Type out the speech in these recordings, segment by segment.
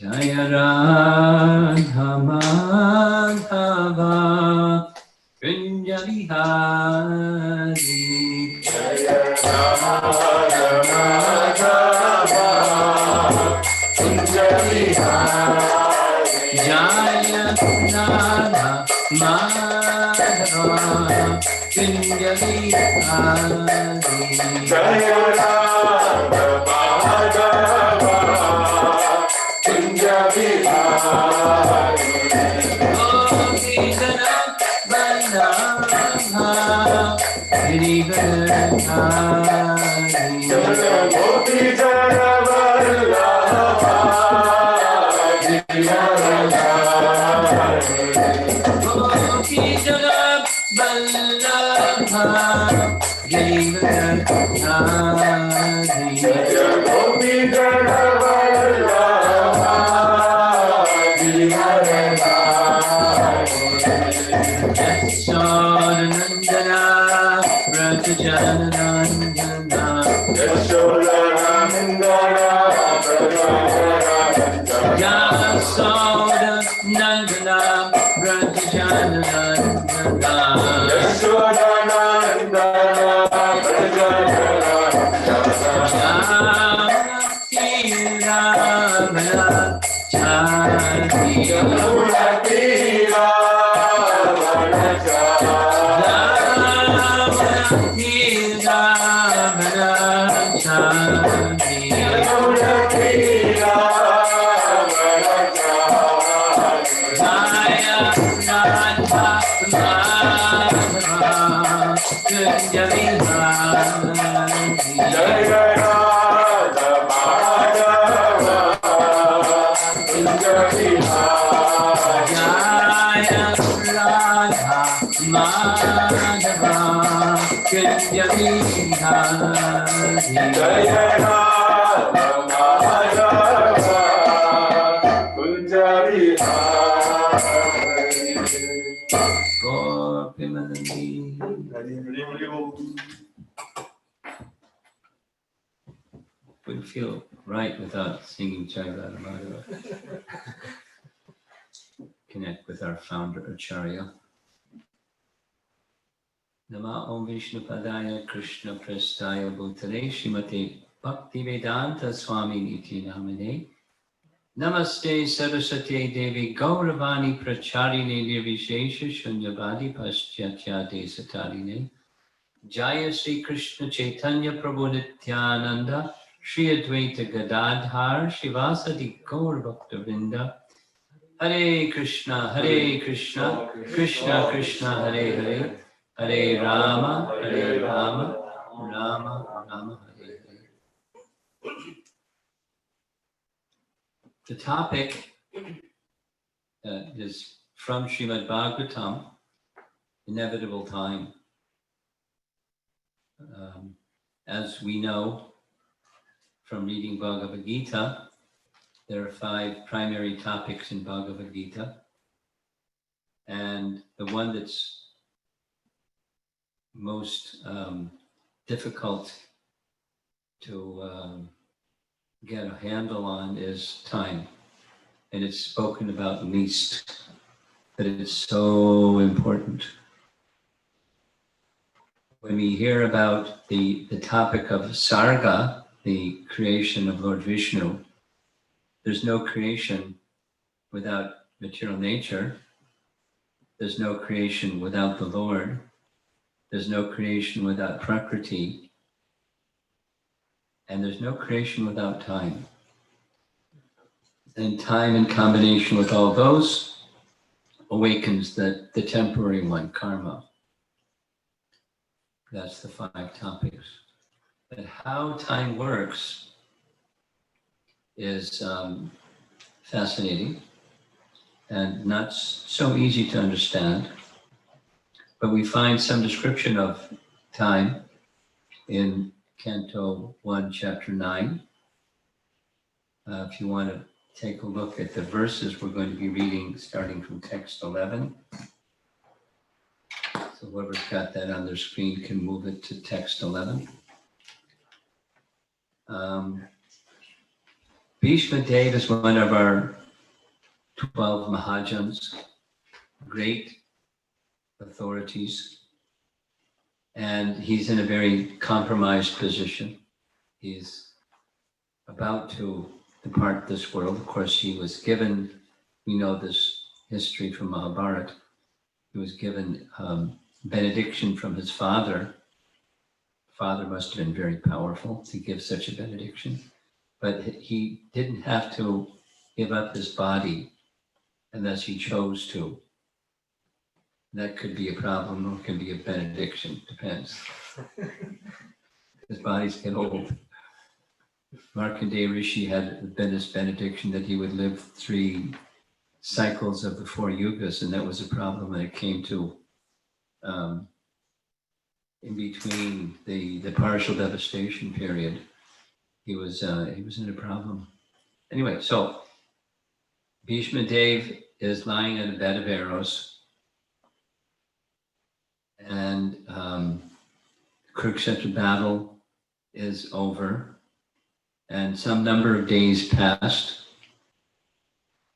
Jaya Radha Madhava Kunja Vihari Jaya Radha Madhava Kunja Vihari Jaya Radha Madhava Kunja Vihari Jaya Radha Madhava Kunja Vihari Gopi Jana Vallabha Girivardhari Gopi Jana Vallabha Girivardhari Gopi Jana Vallabha Girivardhari Gopi Jana Vallabha Yashodanandana Vrajajanandana Yashodanandana Yashodanandana Vrajajanandana Yashodanandana Vrajajanandana Wouldn't feel right without singing Jai Radha Madhava. Connect with our founder Acharya. Nama Om Vishnu Padaya Krishna Prastaya Bhutale Shrimate Bhakti Vedanta Swami Niti Namane Namaste Saraswati Devi Gauravani Pracharine Nirvishesha Shunyavadi Paschatya Desatarine Jaya Sri Krishna Chaitanya Prabhu Nityananda Shri Advaita Gadadhar Shivasadi Gaur Bhaktavinda Hare Krishna Krishna Krishna Hare Hare Hare Rama Rama Rama Hare Hare. The topic is from Srimad Bhagavatam, Inevitable Time. As we know from reading Bhagavad Gita, there are 5 primary topics in Bhagavad Gita. And the one that's most difficult to get a handle on is time. And it's spoken about least, but it's so important. When we hear about the topic of Sarga, the creation of Lord Vishnu, there's no creation without material nature. There's no creation without the Lord. There's no creation without Prakriti. And there's no creation without time. And time in combination with all those awakens the temporary one, karma. That's the 5 topics. But how time works is fascinating and not so easy to understand. But we find some description of time in Canto 1, Chapter 9. If you want to take a look at the verses we're going to be reading starting from text 11. So whoever's got that on their screen can move it to text 11. Bhishma Dev is one of our 12 Mahajans, great authorities, and he's in a very compromised position. He's about to depart this world. Of course, he was given, we know this history from Mahabharata, he was given benediction from his father. Father must have been very powerful to give such a benediction, but he didn't have to give up his body unless he chose to. That could be a problem or it could be a benediction, depends. His bodies get old. Markandeya Rishi had been his benediction that he would live 3 cycles of the 4 yugas, and that was a problem when it came to in between the partial devastation period. He was in a problem. Anyway, so Bhishma Dev is lying on a bed of arrows, and Kurukshetra battle is over, and some number of days passed.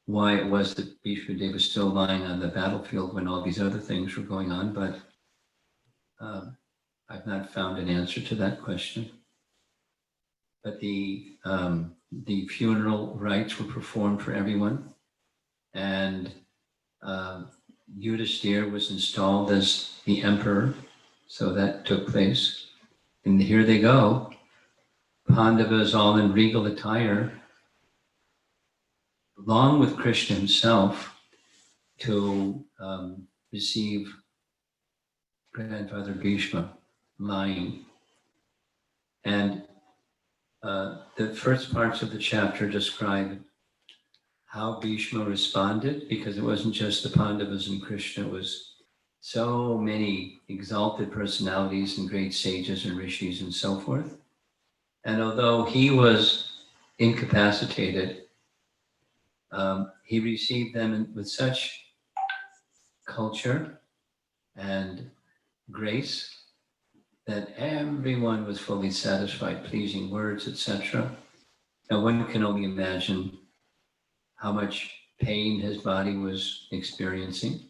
Why it was that Bhishma Dev was still lying on the battlefield when all these other things were going on, but I've not found an answer to that question. But the funeral rites were performed for everyone, and Yudhisthira was installed as the emperor, so that took place. And here they go, Pandavas all in regal attire, along with Krishna himself, to receive grandfather Bhishma lying. And the first parts of the chapter describe how Bhishma responded, because it wasn't just the Pandavas and Krishna, it was so many exalted personalities and great sages and rishis and so forth. And although he was incapacitated, he received them with such culture and grace that everyone was fully satisfied, pleasing words, etc. Now one can only imagine how much pain his body was experiencing,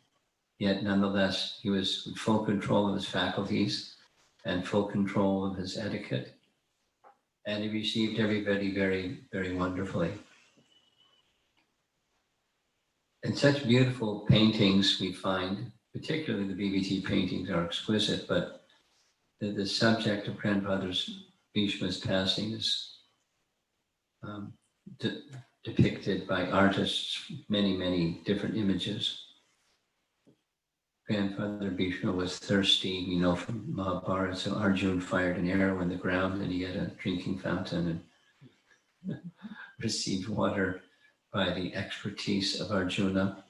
yet nonetheless he was in full control of his faculties and full control of his etiquette. And he received everybody very, very wonderfully. And such beautiful paintings we find, particularly the BBT paintings are exquisite, but the subject of grandfather's Bhishma's passing is depicted by artists, many, many different images. Grandfather Bhishma was thirsty, we know from Mahabharata, so Arjuna fired an arrow in the ground and he had a drinking fountain and received water by the expertise of Arjuna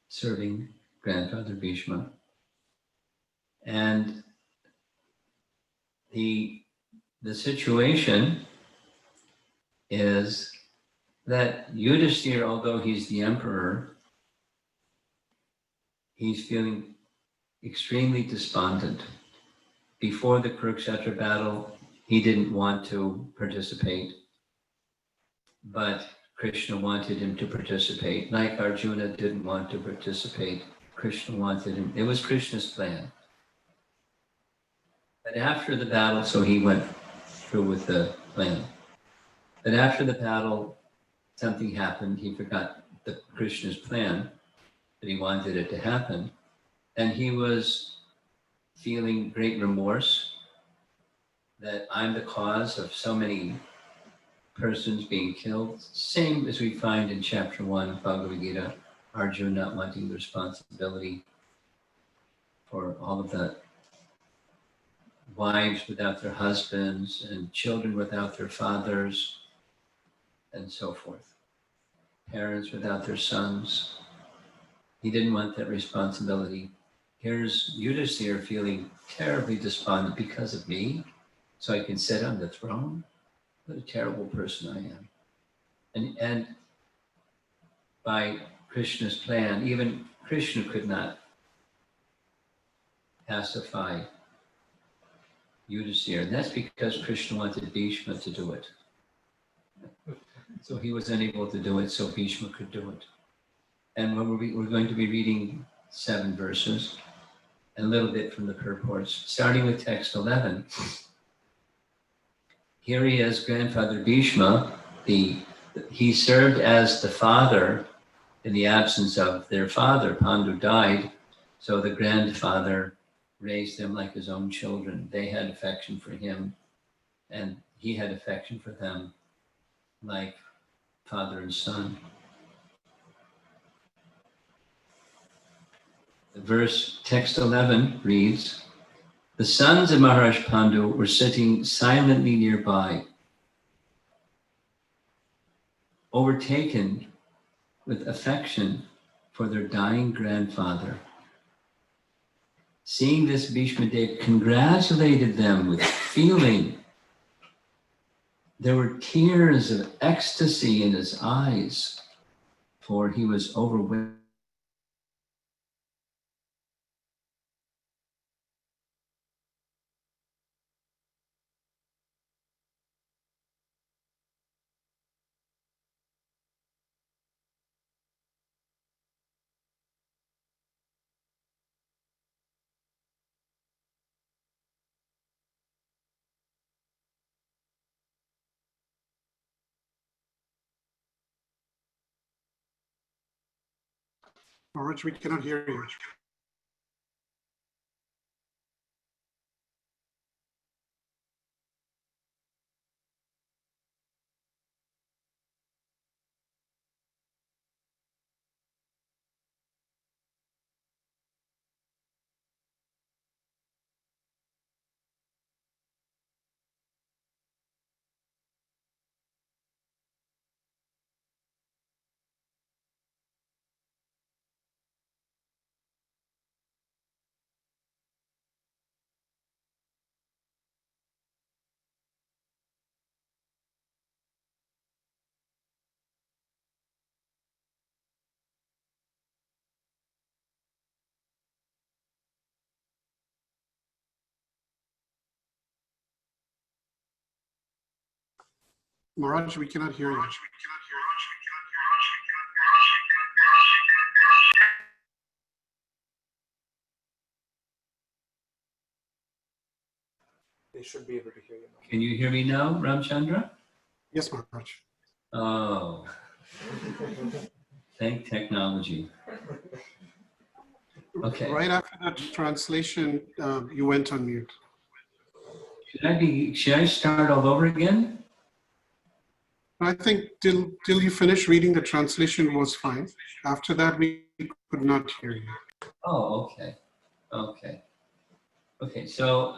serving grandfather Bhishma. And the situation is that Yudhisthira, although he's the emperor, he's feeling extremely despondent. Before the Kurukshetra battle, he didn't want to participate, but Krishna wanted him to participate. Like Arjuna didn't want to participate, Krishna wanted him. It was Krishna's plan. But after the battle, so he went through with the plan. But after the battle, something happened. He forgot Krishna's plan, that he wanted it to happen. And he was feeling great remorse that I'm the cause of so many persons being killed. Same as we find in chapter 1 of Bhagavad Gita, Arjuna not wanting the responsibility for all of the wives without their husbands and children without their fathers and so forth. Parents without their sons. He didn't want that responsibility. Here's Yudhisthira feeling terribly despondent because of me, so I can sit on the throne. What a terrible person I am. And by Krishna's plan, even Krishna could not pacify Yudhisthira. And that's because Krishna wanted Bhishma to do it. So he was unable to do it, so Bhishma could do it. And we're going to be reading 7 verses, and a little bit from the purports, starting with text 11. Here he is, grandfather Bhishma. He served as the father in the absence of their father. Pandu died, so the grandfather raised them like his own children. They had affection for him, and he had affection for them like father and son. The verse, text 11 reads, the sons of Maharaj Pandu were sitting silently nearby, overtaken with affection for their dying grandfather. Seeing this, Bhishma Dev congratulated them with feeling. There were tears of ecstasy in his eyes, for he was overwhelmed. Maharaj, we cannot hear you. Maharaj, we cannot hear you. They should be able to hear you now. Can you hear me now, Ramchandra? Yes, Maharaj. Oh, thank technology. Okay. Right after that translation, you went on mute. Should I start all over again? I think till you finish reading the translation was fine. After that, we could not hear you. Oh, okay. Okay. Okay, so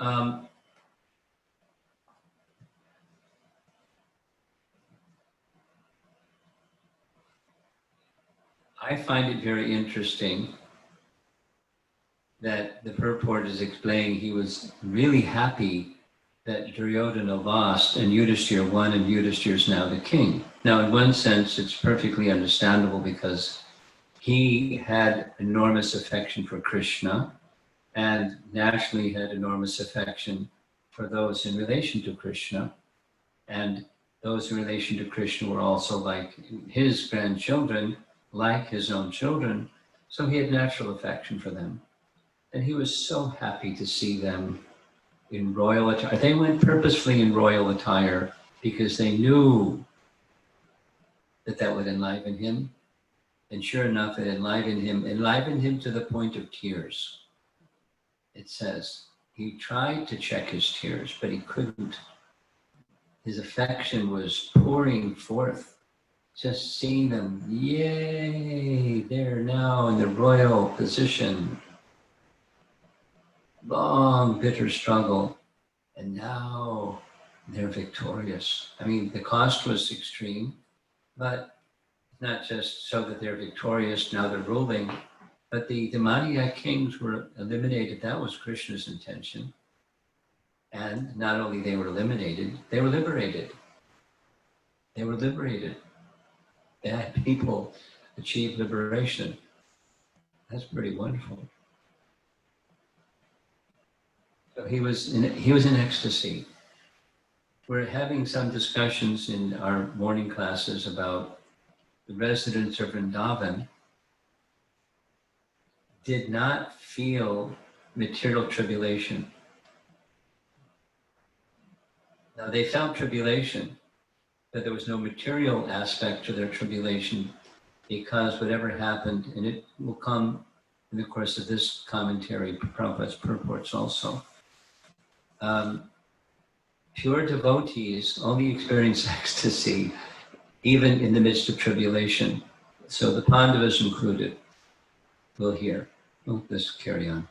I find it very interesting that the purport is explaining he was really happy that Duryodhana lost and Yudhishthira won, and Yudhishthira is now the king. Now, in one sense, it's perfectly understandable because he had enormous affection for Krishna and naturally had enormous affection for those in relation to Krishna. And those in relation to Krishna were also like his grandchildren, like his own children. So he had natural affection for them. And he was so happy to see them in royal attire. They went purposefully in royal attire because they knew that that would enliven him. And sure enough, it enlivened him to the point of tears. It says, he tried to check his tears, but he couldn't. His affection was pouring forth. Just seeing them, yay, they're now in the royal position. Long, bitter struggle, and now they're victorious. I mean, the cost was extreme, but not just so that they're victorious, now they're ruling, but the Demoniac kings were eliminated. That was Krishna's intention. And not only they were eliminated, they were liberated. They were liberated. Bad people achieved liberation. That's pretty wonderful. So he was in ecstasy. we're having some discussions in our morning classes about the residents of Vrindavan did not feel material tribulation. Now they felt tribulation, but there was no material aspect to their tribulation because whatever happened, and it will come in the course of this commentary, Prabhupada's purports also. Pure devotees only experience ecstasy even in the midst of tribulation. So the Pandavas included. We'll hear. Let's carry on.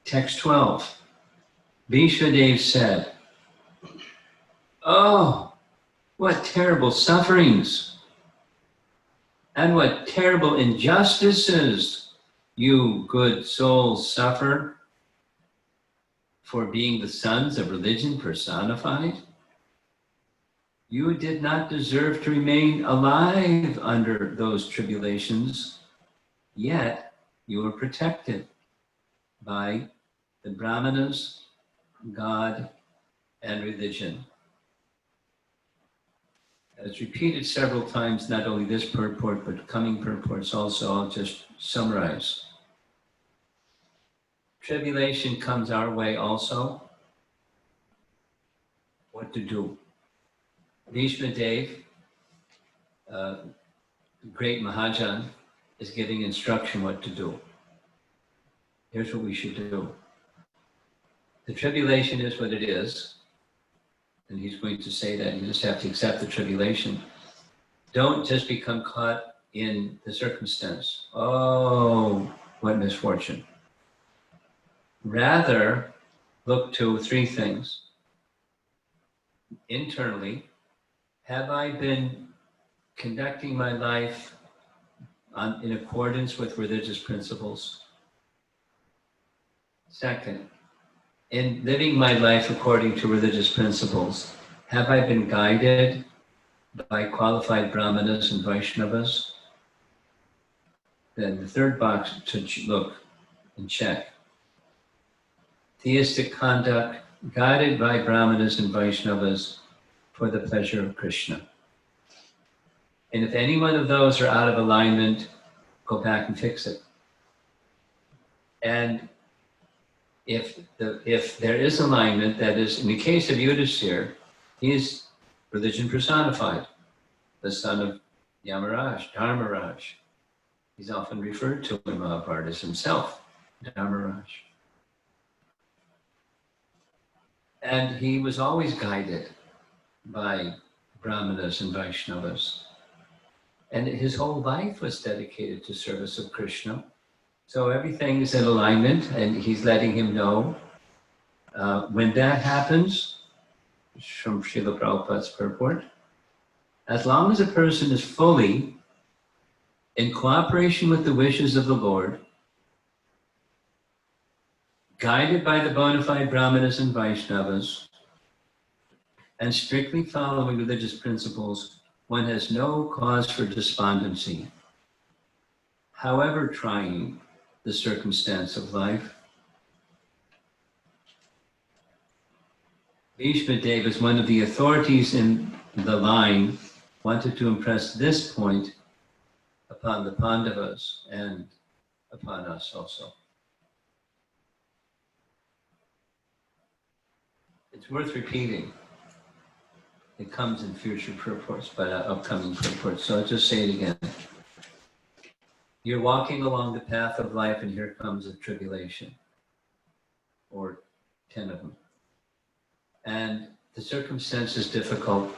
Text 12. Bhishmadev said, "Oh, what terrible sufferings and what terrible injustices you good souls suffer for being the sons of religion personified. You did not deserve to remain alive under those tribulations, yet you were protected by the Brahmanas, God, and religion." It's repeated several times, not only this purport, but coming purports also. I'll just summarize. Tribulation comes our way also. What to do? Bhishmadev, great Mahajan, is giving instruction what to do. Here's what we should do. The tribulation is what it is, and he's going to say that you just have to accept the tribulation. Don't just become caught in the circumstance. Oh, what misfortune. Rather, look to three things. Internally, have I been conducting my life in accordance with religious principles? Second, in living my life according to religious principles, have I been guided by qualified Brahmanas and Vaishnavas? Then the third box to look and check. Theistic conduct guided by Brahmanas and Vaishnavas for the pleasure of Krishna. And if any one of those are out of alignment, go back and fix it. And if there is alignment, that is, in the case of Yudhisthira, he is religion personified, the son of Yamaraj, Dharmaraj. He's often referred to in Mahabharata as himself, Dharmaraj. And he was always guided by Brahmanas and Vaishnavas. And his whole life was dedicated to service of Krishna. So everything is in alignment, and he's letting him know. When that happens, from Srila Prabhupada's purport, as long as a person is fully in cooperation with the wishes of the Lord, guided by the bona fide Brahmanas and Vaishnavas, and strictly following religious principles, one has no cause for despondency. However trying the circumstance of life, Bhishmadev, as one of the authorities in the line, wanted to impress this point upon the Pandavas and upon us also. It's worth repeating. It comes in future purports, but upcoming purports. So I'll just say it again. You're walking along the path of life, and here comes a tribulation, or 10 of them. And the circumstance is difficult.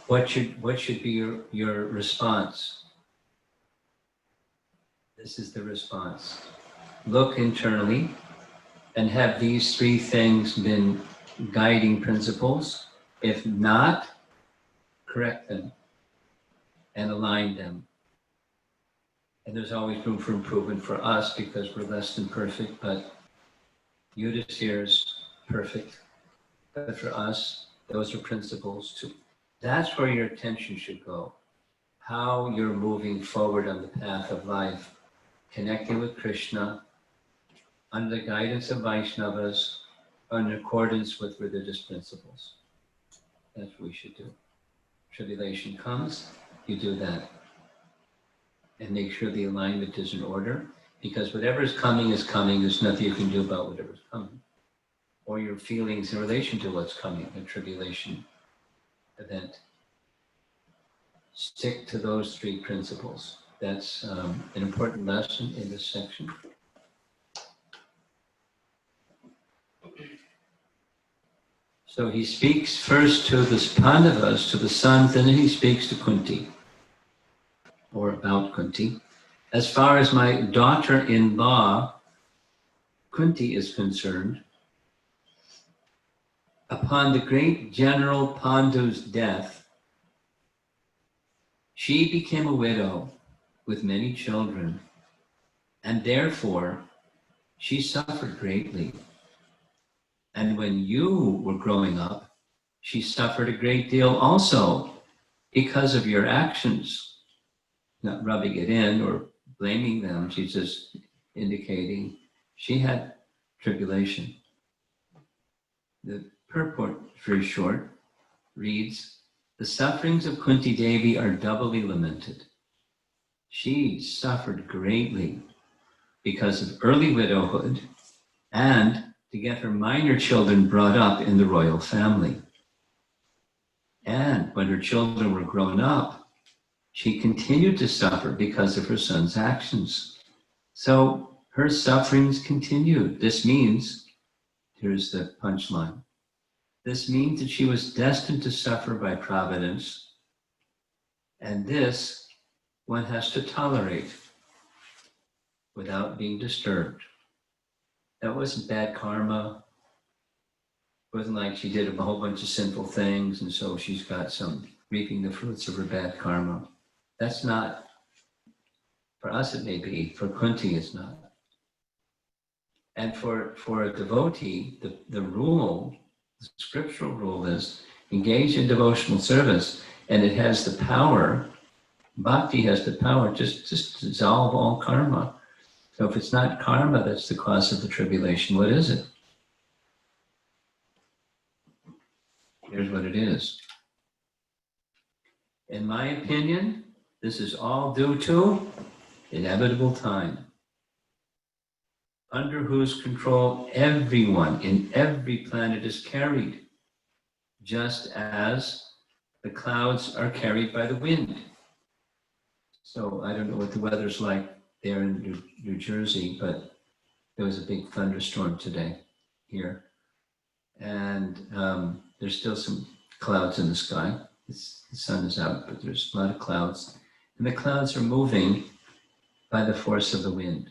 What should be your response? This is the response. Look internally, and have these three things been guiding principles? If not, correct them and align them. And there's always room for improvement for us because we're less than perfect, but Yudhisthira is perfect. But for us, those are principles too. That's where your attention should go. How you're moving forward on the path of life, connecting with Krishna, under the guidance of Vaishnavas, in accordance with religious principles. That's what we should do. Tribulation comes, you do that. And make sure the alignment is in order, because whatever is coming, there's nothing you can do about whatever's coming. Or your feelings in relation to what's coming, a tribulation event. Stick to those three principles. That's an important lesson in this section. So he speaks first to the Pandavas, to the sons, and then he speaks to Kunti, or about Kunti. As far as my daughter-in-law, Kunti, is concerned, upon the great General Pandu's death, she became a widow with many children, and therefore she suffered greatly. And when you were growing up, she suffered a great deal also because of your actions. Not rubbing it in or blaming them, she's just indicating she had tribulation. The purport, very short, reads, the sufferings of Kunti Devi are doubly lamented. She suffered greatly because of early widowhood and to get her minor children brought up in the royal family. And when her children were grown up, she continued to suffer because of her son's actions. So her sufferings continued. This means, here's the punchline, this means that she was destined to suffer by providence, and this one has to tolerate without being disturbed. That wasn't bad karma. It wasn't like she did a whole bunch of sinful things and so she's got some reaping the fruits of her bad karma. That's not, for us it may be, for Kunti it's not. And for a devotee, the rule, the scriptural rule is engage in devotional service, and it has the power, bhakti has the power just to dissolve all karma. So if it's not karma that's the cause of the tribulation, what is it? Here's what it is. In my opinion, this is all due to inevitable time, under whose control everyone in every planet is carried, just as the clouds are carried by the wind. So I don't know what the weather's like there in New Jersey, but there was a big thunderstorm today here. And there's still some clouds in the sky. The sun is out, but there's a lot of clouds. And the clouds are moving by the force of the wind.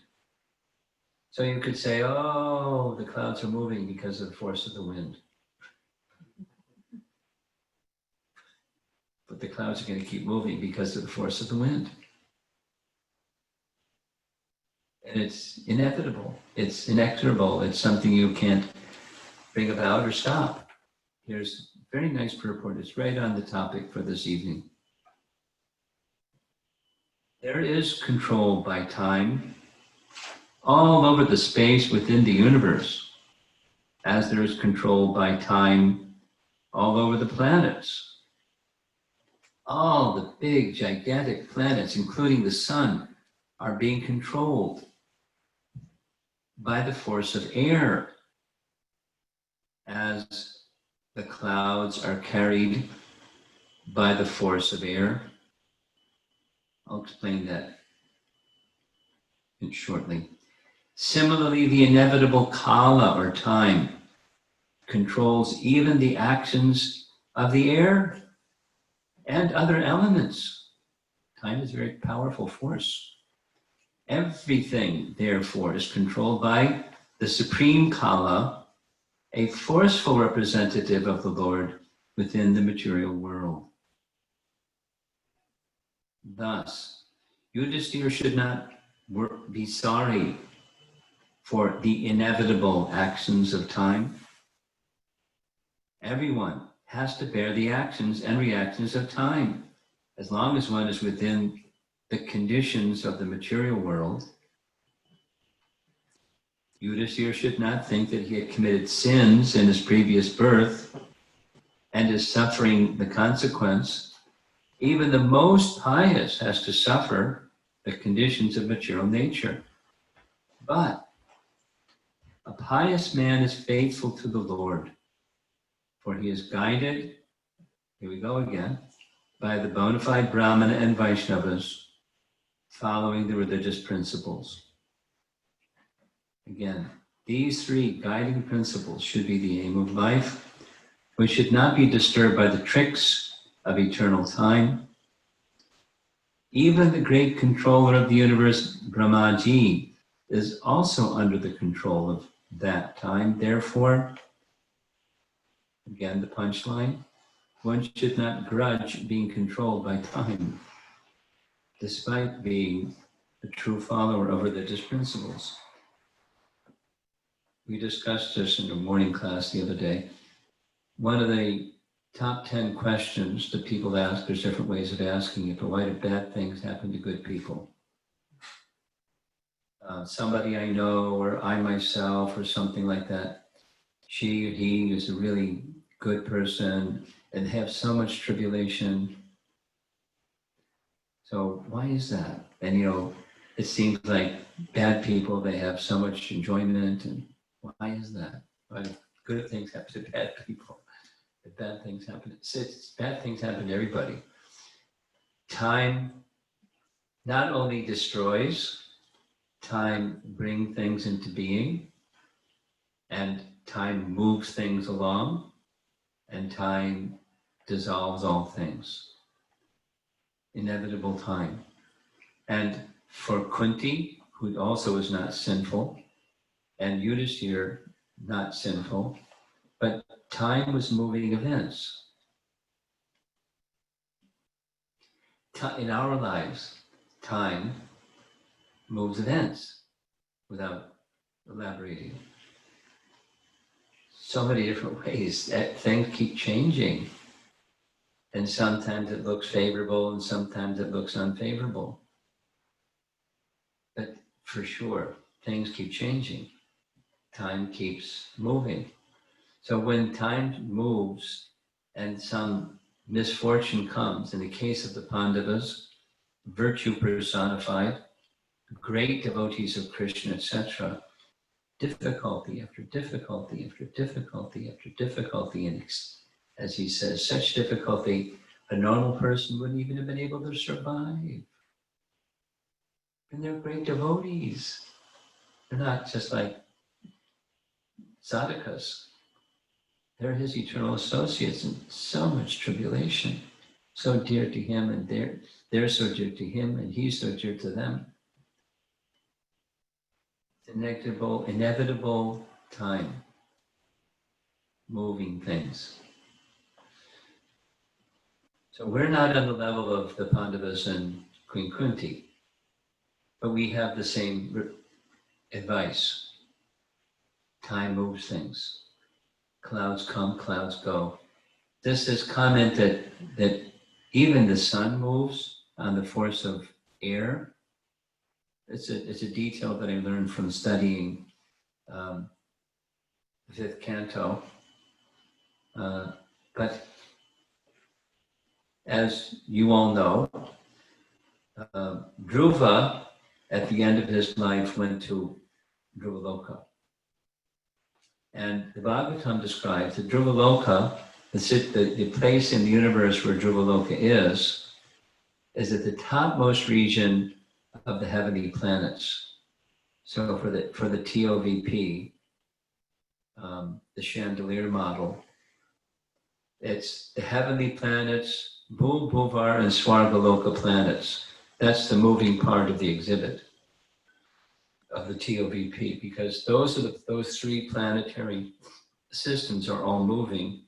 So you could say, oh, the clouds are moving because of the force of the wind. But the clouds are going to keep moving because of the force of the wind. And it's inevitable. It's inexorable. It's something you can't bring about or stop. Here's a very nice purport. It's right on the topic for this evening. There is control by time all over the space within the universe, as there is control by time all over the planets. All the big, gigantic planets, including the sun, are being controlled by the force of air, as the clouds are carried by the force of air. I'll explain that shortly. Similarly, the inevitable kala, or time, controls even the actions of the air and other elements. Time is a very powerful force. Everything, therefore, is controlled by the supreme kala, a forceful representative of the Lord within the material world. Thus, Yudhisthira should not be sorry for the inevitable actions of time. Everyone has to bear the actions and reactions of time, as long as one is within the conditions of the material world. Yudhisthira should not think that he had committed sins in his previous birth and is suffering the consequence, even the most pious has to suffer the conditions of material nature. But a pious man is faithful to the Lord, for he is guided, here we go again, by the bona fide Brahmana and Vaishnavas, following the religious principles. Again, these three guiding principles should be the aim of life. We should not be disturbed by the tricks of eternal time. Even the great controller of the universe, Brahmaji, is also under the control of that time. Therefore, again, the punchline, one should not grudge being controlled by time, despite being a true follower of religious principles. We discussed this in a morning class the other day. One of the top 10 questions that people ask, there's different ways of asking it, but why do bad things happen to good people? Somebody I know, or I myself, or something like that, she or he is a really good person and have so much tribulation. So why is that? And it seems like bad people, they have so much enjoyment, and why is that? Why do good things happen to bad people? If bad things happen, bad things happen to everybody. Time not only destroys, time brings things into being, and time moves things along, and time dissolves all things. Inevitable time. And for Kunti, who also is not sinful, and Yudhishthira, not sinful, but time was moving events. In our lives, time moves events without elaborating. So many different ways that things keep changing. And sometimes it looks favorable and sometimes it looks unfavorable. But for sure, things keep changing. Time keeps moving. So when time moves and some misfortune comes, in the case of the Pandavas, virtue personified, great devotees of Krishna, etc., difficulty after difficulty after difficulty after difficulty, and as he says, such difficulty a normal person wouldn't even have been able to survive. And they're great devotees. They're not just like sadhakas. They're his eternal associates in so much tribulation, so dear to him, and they're so dear to him, and he's so dear to them. Inevitable time, moving things. So we're not on the level of the Pandavas and Queen Kunti, but we have the same advice. Time moves things. Clouds come, clouds go. This is commented that even the sun moves on the force of air. It's a detail that I learned from studying the fifth canto. But as you all know, Dhruva, at the end of his life, went to Dhruvaloka. And the Bhagavatam describes that Dhruvaloka, the place in the universe where Dhruvaloka is at the topmost region of the heavenly planets. So for the TOVP, the chandelier model, it's the heavenly planets, Bhu, Bhuvar, and Swargaloka planets. That's the moving part of the exhibit of the TOVP, because those three planetary systems are all moving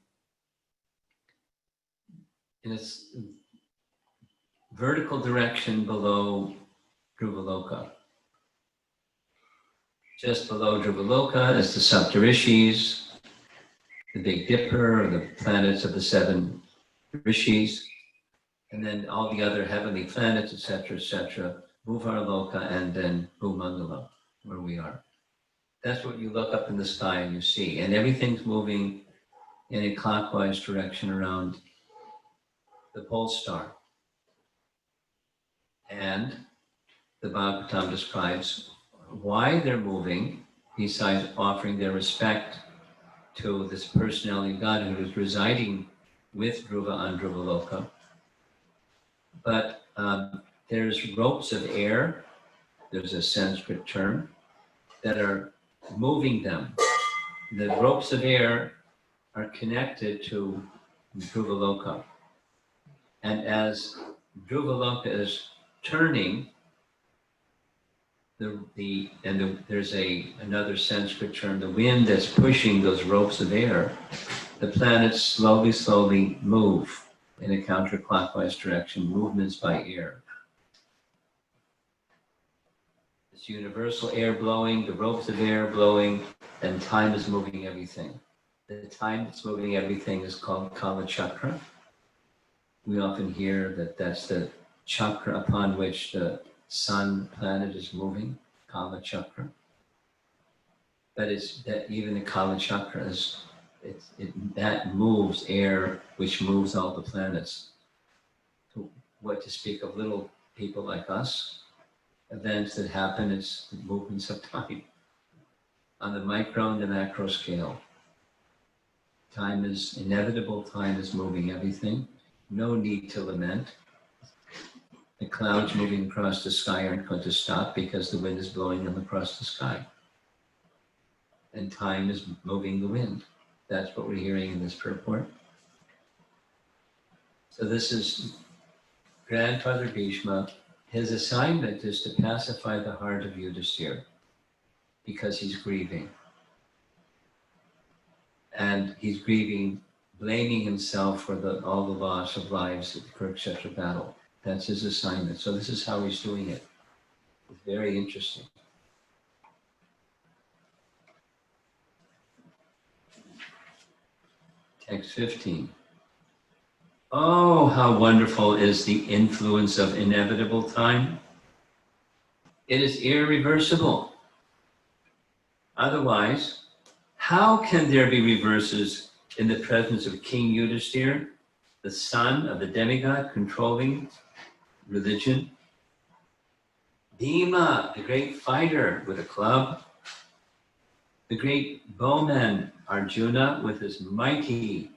in its vertical direction below Dhruvaloka. Just below Dhruvaloka is the Saptarishis, the Big Dipper, or the planets of the seven rishis, and then all the other heavenly planets, etc., Bhuvarloka, and then Bhumandala, where we are. That's what you look up in the sky and you see, and everything's moving in a clockwise direction around the pole star. And the Bhagavatam describes why they're moving, besides offering their respect to this personality of God who is residing with Dhruva on Dhruvaloka. But there's ropes of air, there's a Sanskrit term, that are moving them. The ropes of air are connected to Dhruvaloka. And as Dhruvaloka is turning, there's another Sanskrit term, the wind that's pushing those ropes of air, the planets slowly move in a counterclockwise direction, movements by air. This universal air blowing, the ropes of air blowing, and time is moving everything. The time that's moving everything is called Kala Chakra. We often hear that that's the chakra upon which the sun planet is moving, Kala Chakra. But it's that even the Kala Chakra is, that moves air, which moves all the planets. So what to speak of little people like us, events that happen is the movements of time. On the micro and the macro scale, time is inevitable, time is moving everything. No need to lament. The clouds moving across the sky aren't going to stop because the wind is blowing them across the sky. And time is moving the wind. That's what we're hearing in this purport. So this is Grandfather Bhishma. His assignment is to pacify the heart of Yudhisthira because he's grieving. And he's grieving, blaming himself for all the loss of lives at the Kurukshetra battle. That's his assignment. So this is how he's doing it. It's very interesting. Text 15. Oh, how wonderful is the influence of inevitable time. It is irreversible. Otherwise, how can there be reverses in the presence of King Yudhisthira, the son of the demigod controlling religion? Bhima, the great fighter with a club, the great bowman Arjuna with his mighty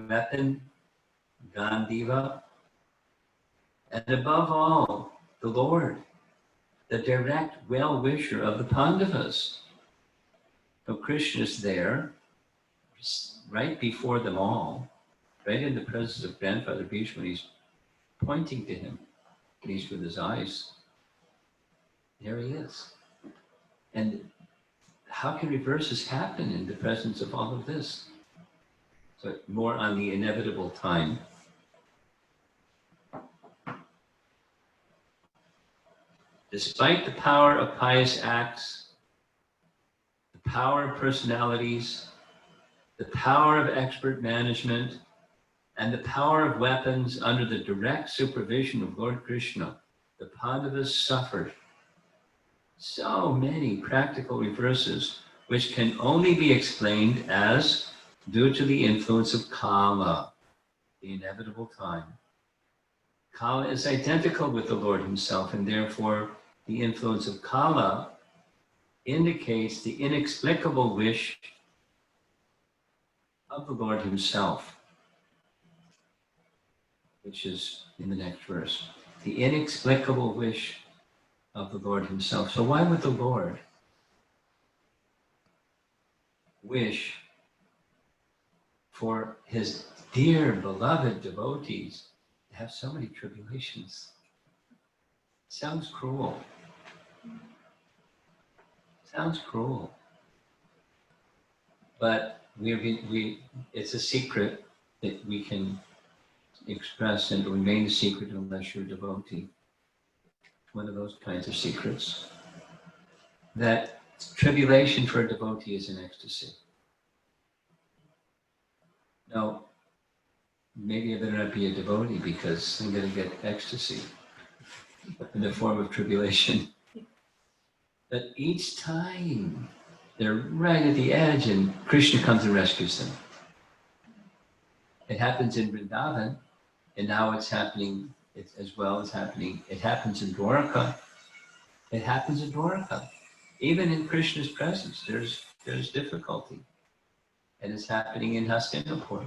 weapon, Gandiva, and above all, the Lord, the direct well-wisher of the Pandavas. So Krishna is there, right before them all, right in the presence of Grandfather Bhishma. He's pointing to him, at least with his eyes. There he is. And how can reverses happen in the presence of all of this? So more on the inevitable time. Despite the power of pious acts, the power of personalities, the power of expert management, and the power of weapons under the direct supervision of Lord Krishna, the Pandavas suffered so many practical reverses, which can only be explained as due to the influence of Kala, the inevitable time. Kala is identical with the Lord himself, and therefore the influence of Kala indicates the inexplicable wish of the Lord himself, which is in the next verse. The inexplicable wish of the Lord himself. So why would the Lord wish for his dear beloved devotees to have so many tribulations? Sounds cruel. Sounds cruel. But it's a secret that we can express, and it will remain a secret unless you're a devotee. One of those kinds of secrets. That tribulation for a devotee is an ecstasy. Now, maybe I better not be a devotee because I'm going to get ecstasy in the form of tribulation. But each time they're right at the edge and Krishna comes and rescues them. It happens in Vrindavan, and now it's happening as well as happening. It happens in Dwarka. It happens in Dwarka. Even in Krishna's presence, there's difficulty. And it's happening in Hastinapur.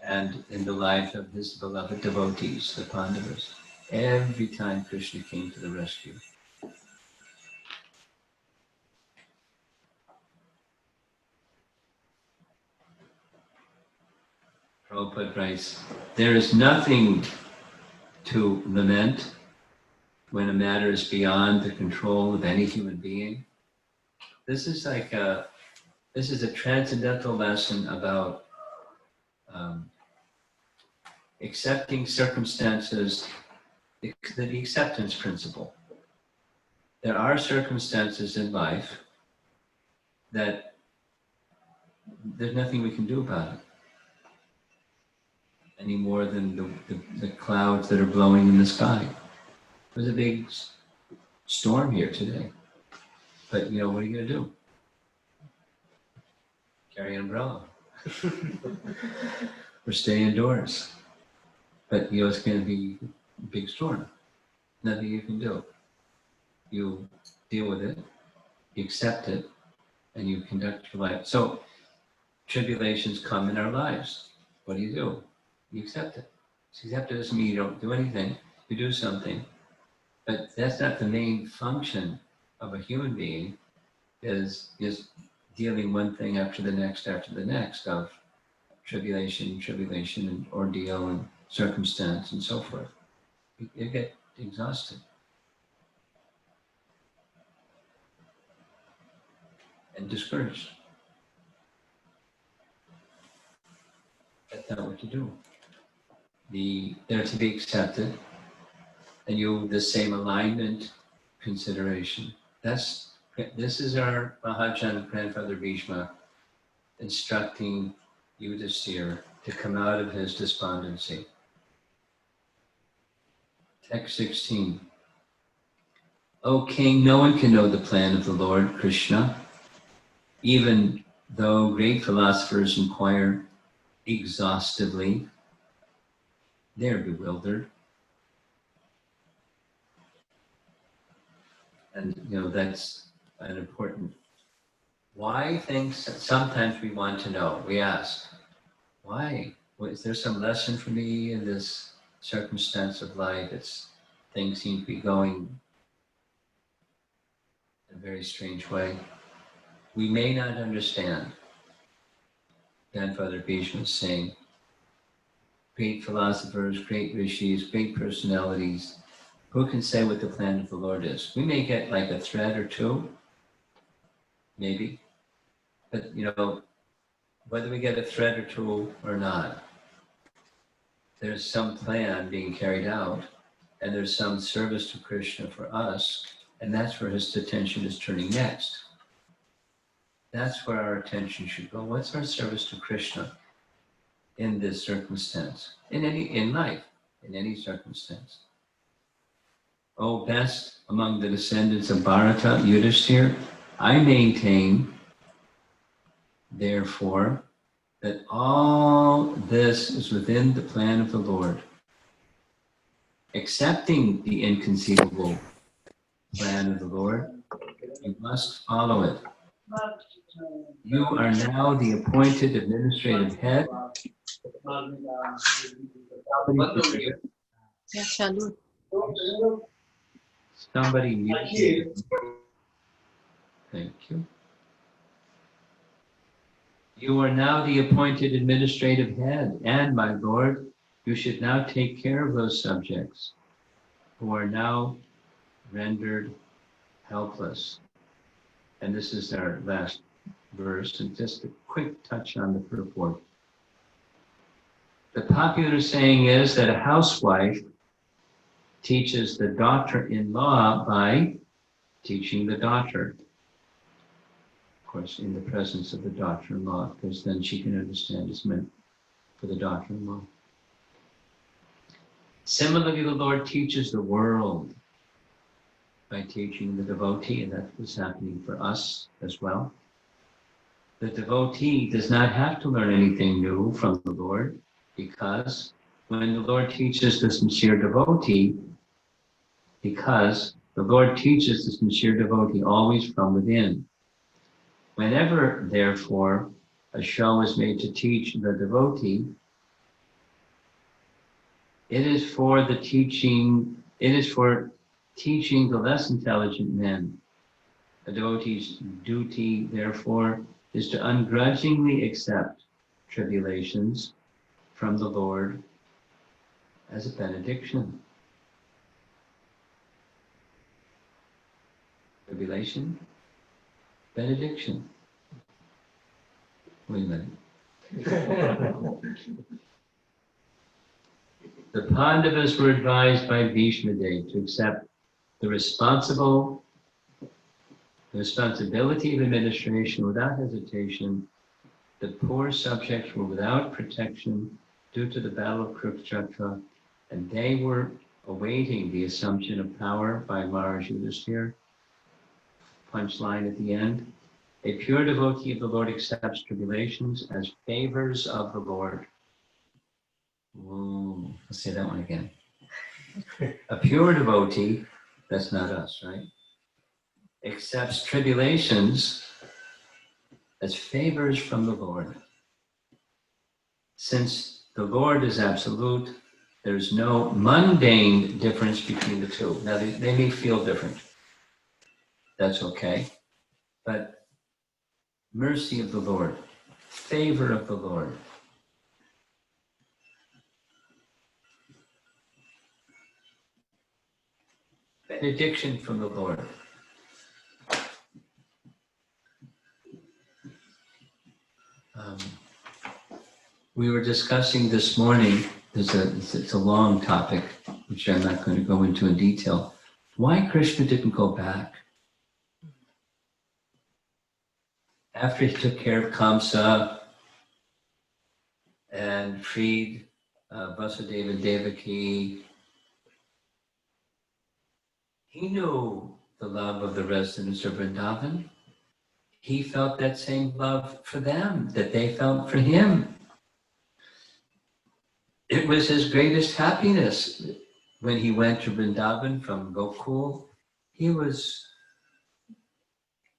And in the life of his beloved devotees, the Pandavas. Every time Krishna came to the rescue. Prabhupada writes, there is nothing to lament when a matter is beyond the control of any human being. This is a transcendental lesson about accepting circumstances, the acceptance principle. There are circumstances in life that there's nothing we can do about it, any more than the clouds that are blowing in the sky. There's a big storm here today, but what are you going to do? Carry an umbrella or stay indoors. But it's going to be a big storm. Nothing you can do. You deal with it, you accept it, and you conduct your life. So tribulations come in our lives. What do? You accept it. Accept it doesn't mean you don't do anything. You do something. But that's not the main function of a human being, is dealing one thing after the next of tribulation and ordeal and circumstance and so forth. You get exhausted. And discouraged. That's not what to do. They're to be accepted, and the same alignment, consideration. This is our Mahajan grandfather Bhishma instructing Yudhisthira to come out of his despondency. Text 16. O king, no one can know the plan of the Lord Krishna, even though great philosophers inquire exhaustively. They're bewildered. And that's an important. Why things sometimes we want to know. We ask, why? Is there some lesson for me in this circumstance of life? Things seem to be going in a very strange way. We may not understand. Grandfather Bhishma is saying, great philosophers, great rishis, great personalities, who can say what the plan of the Lord is? We may get like a thread or two, maybe, but whether we get a thread or two or not, there's some plan being carried out, and there's some service to Krishna for us, and that's where his attention is turning next. That's where our attention should go. What's our service to Krishna in this circumstance? In life, in any circumstance. O best among the descendants of Bharata, Yudhisthira, I maintain, therefore, that all this is within the plan of the Lord. Accepting the inconceivable plan of the Lord, you must follow it. You are now the appointed administrative head. Somebody muted. Thank you. You are now the appointed administrative head, and my Lord, you should now take care of those subjects who are now rendered helpless. And this is our last verse, and just a quick touch on the purport. The popular saying is that a housewife teaches the daughter-in-law by teaching the daughter. Of course, in the presence of the daughter-in-law, because then she can understand it's meant for the daughter-in-law. Similarly, the Lord teaches the world by teaching the devotee, and that's what's happening for us as well. the devotee does not have to learn anything new from the Lord, because when the Lord teaches the sincere devotee, always from within. Whenever, therefore, a show is made to teach the devotee, it is for teaching the less intelligent men. A devotee's duty, therefore, is to ungrudgingly accept tribulations from the Lord as a benediction. Tribulation, benediction. Wait a minute. The Pandavas were advised by Bhishma Dev to accept the responsibility of administration without hesitation. The poor subjects were without protection due to the battle of Kurukshetra, and they were awaiting the assumption of power by Maharaj Yudhisthira. Punchline at the end. A pure devotee of the Lord accepts tribulations as favors of the Lord. Whoa, let's say that one again. A pure devotee, that's not us, right? Accepts tribulations as favors from the Lord. Since the Lord is absolute, there's no mundane difference between the two. Now, they may feel different. That's okay. But mercy of the Lord, favor of the Lord. Benediction from the Lord. We were discussing this morning, it's a long topic, which I'm not going to go into in detail, why Krishna didn't go back. After he took care of Kamsa and freed Vasudeva and Devaki, he knew the love of the residents of Vrindavan. He felt that same love for them that they felt for him. It was his greatest happiness when he went to Vrindavan from Gokul. He was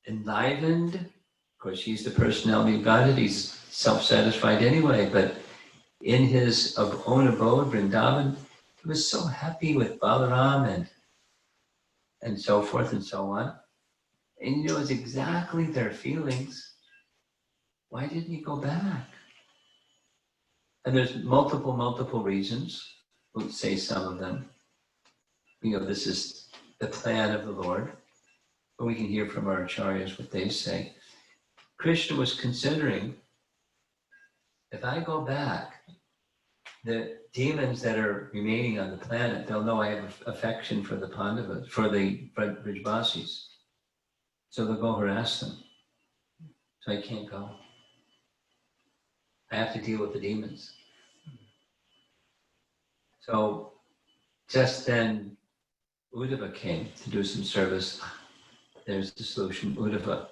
enlivened. Of course, he's the personality of Godhead. He's self-satisfied anyway, but in his own abode, Vrindavan, he was so happy with Balaram and so forth and so on. And he knows exactly their feelings. Why didn't he go back? And there's multiple reasons. We'll say some of them. This is the plan of the Lord. But we can hear from our acharyas what they say. Krishna was considering, if I go back, the demons that are remaining on the planet, they'll know I have affection for the Pandavas, for the Brijbasis. So they'll go harass them. So I can't go. I have to deal with the demons. So just then, Uddhava came to do some service. There's the solution. Uddhava,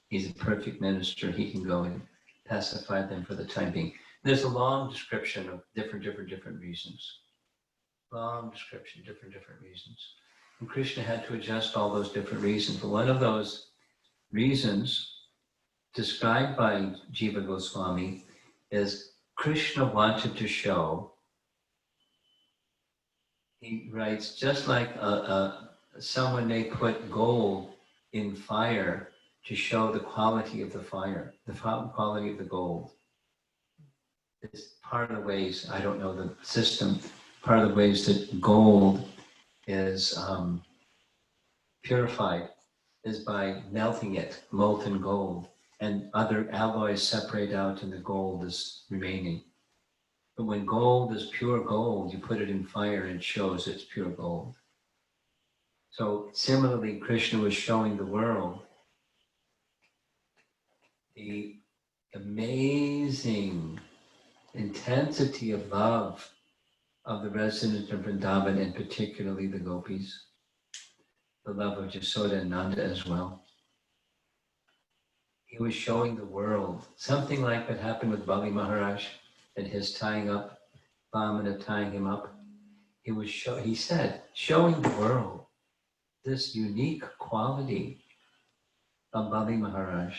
he's a perfect minister. He can go and pacify them for the time being. There's a long description of different reasons. Long description, different reasons. And Krishna had to adjust all those different reasons. But one of those reasons described by Jiva Goswami is Krishna wanted to show, he writes, just like someone may put gold in fire to show the quality of the fire, the quality of the gold. It's part of the ways, I don't know the system, part of the ways that gold is purified is by melting it, molten gold, and other alloys separate out and the gold is remaining. But when gold is pure gold, you put it in fire and it shows it's pure gold. So similarly, Krishna was showing the world the amazing intensity of love of the residents of Vrindavan, and particularly the gopis, the love of Jasoda and Nanda as well. he was showing the world, something like what happened with Bali Maharaj and his tying up, Vamana tying him up. He said, showing the world this unique quality of Bali Maharaj.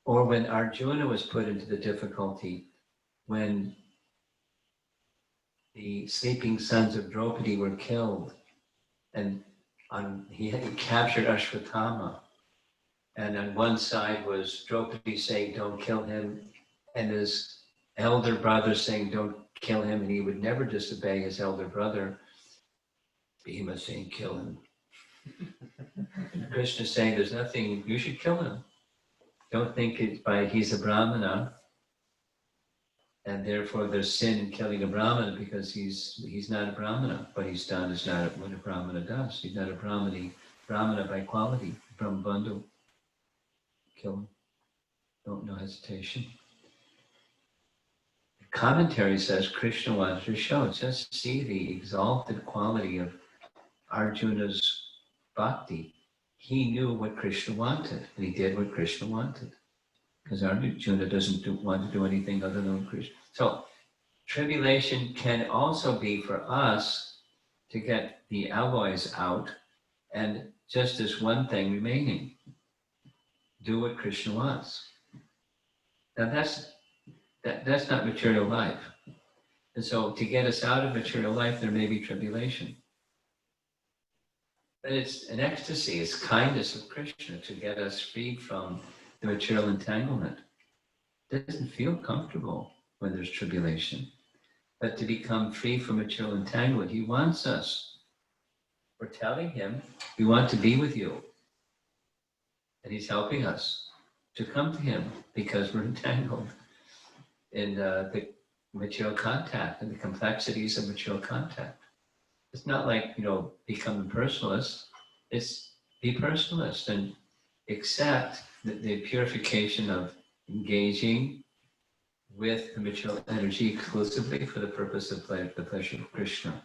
Or when Arjuna was put into the difficulty, when the sleeping sons of Draupadi were killed, and he had captured Ashwatthama, and on one side was Draupadi saying, don't kill him, and his elder brother saying, don't kill him, and he would never disobey his elder brother. Bhima saying, kill him. Krishna saying, there's nothing, you should kill him. Don't think he's a Brahmana, and therefore there's sin in killing a Brahmana because he's not a Brahmana. What he's done is not what a Brahmana does. He's not a Brahmana by quality. Brahmabandhu. Kill him. No hesitation. The commentary says Krishna wanted to show, just see the exalted quality of Arjuna's bhakti. He knew what Krishna wanted, and he did what Krishna wanted. Because Arjuna doesn't want to do anything other than Krishna. So, tribulation can also be for us to get the alloys out, and just as one thing remaining. Do what Krishna wants. Now that's not material life. And so to get us out of material life, there may be tribulation. But it's an ecstasy, it's kindness of Krishna to get us free from the material entanglement. It doesn't feel comfortable when there's tribulation. But to become free from material entanglement, he wants us. We're telling him, we want to be with you. And he's helping us to come to him because we're entangled in the material contact and the complexities of material contact. It's not like, become impersonalist. It's be personalist and accept the purification of engaging with the material energy exclusively for the purpose of the pleasure of Krishna.